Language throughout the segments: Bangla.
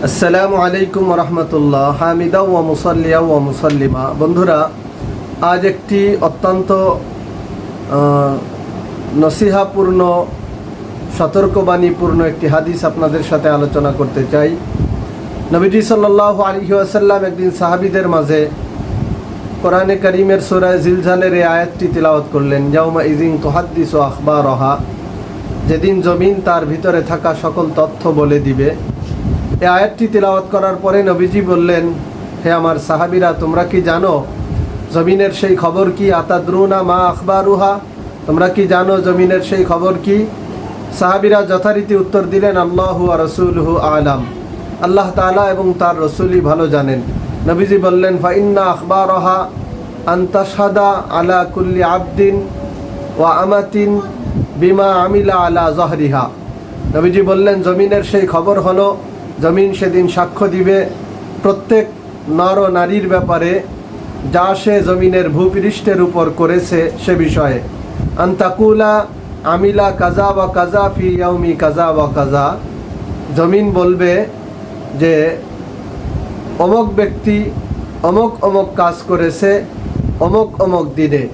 আসসালামু আলাইকুম রহমতুল্লাহ হামিদা ওয়া মুসাল্লিয়া ওয়া মুসাল্লিমা। বন্ধুরা, আজ একটি অত্যন্ত নসিহাপূর্ণ সতর্কবাণীপূর্ণ একটি হাদিস আপনাদের সাথে আলোচনা করতে চাই। নবীজি সাল্লাল্লাহু আলাইহি ওয়াসাল্লাম একদিন সাহাবীদের মাঝে কোরআনে কারীমের সূরা জিলজালের এই আয়াতটি তিলাওয়াত করলেন, ইয়াউমা ইযিন তুহাদ্দিসু আখবারহা, যেদিন জমিন তার ভিতরে থাকা সকল তথ্য বলে দিবে। এই আয়াতটি তিলাওয়াত করার পরে নবীজি বললেন, হে আমার সাহাবীরা, তোমরা কি জানো জমিনের সেই খবর কি? আতাদরুনা মা আখবারুহা, তোমরা কি জানো জমিনের সেই খবর কি? সাহাবীরা যথারীতি উত্তর দিলেন, আল্লাহু ওয়া রাসূলুহু আলাম, আল্লাহ তাআলা এবং তার রাসূলই ভালো জানেন। নবীজি বললেন, ফা ইন্না আখবারহা আন তাশহাদা আলা কুল্লি আবদিন ওয়া আমাতিন বিমা আমিলা আলা যহরিহা। নবীজি বললেন, জমিনের সেই খবর হলো, জমিন সেদিন সাক্ষ্য দিবে প্রত্যেক নর ও নারীর ব্যাপারে যা সে জমিনের ভূপৃষ্ঠের উপর করেছে সে বিষয়ে। আন্তাকুলা আমিলা কাজা বা কাজা ফি ইয়াউমি কাজা বা কাজা, জমিন বলবে যে অমুক ব্যক্তি অমুক অমুক কাজ করেছে অমুক অমুক দিনে।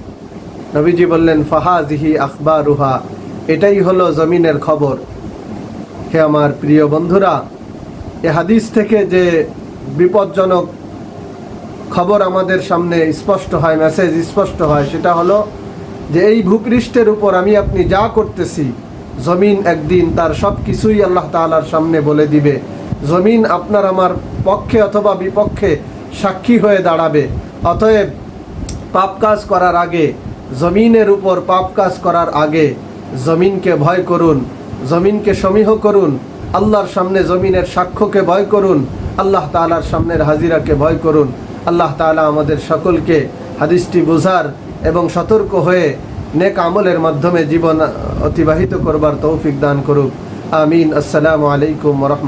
নবীজি বললেন, ফাহাজিহি আখবারুহা, এটাই হলো জমিনের খবর। হে আমার প্রিয় বন্ধুরা, এ হাদিস থেকে যে বিপজ্জনক খবর আমাদের সামনে স্পষ্ট হয়, মেসেজ স্পষ্ট হয়, সেটা হলো যে এই ভূপৃষ্ঠের উপর আমি আপনি যা করতেছি, জমিন একদিন তার সব কিছুই আল্লাহ তাআলার সামনে বলে দিবে। জমিন আপনার আমার পক্ষে অথবা বিপক্ষে সাক্ষী হয়ে দাঁড়াবে। অতএব পাপ কাজ করার আগে, জমিনের উপর পাপ কাজ করার আগে জমিনকে ভয় করুন, জমিনকে সমীহ করুন, আল্লাহর সামনে জমিনের সাক্ষ্যকে ভয় করুন, আল্লাহ তাআলার সামনের হাজিরাকে ভয় করুন। আল্লাহ তাআলা আমাদের সকলকে হাদিসটি বুঝার এবং সতর্ক হয়ে নেক আমলের মাধ্যমে জীবন অতিবাহিত করবার তৌফিক দান করুক। আমিন। আসসালামু আলাইকুম ওয়া রাহমাতুল্লাহ।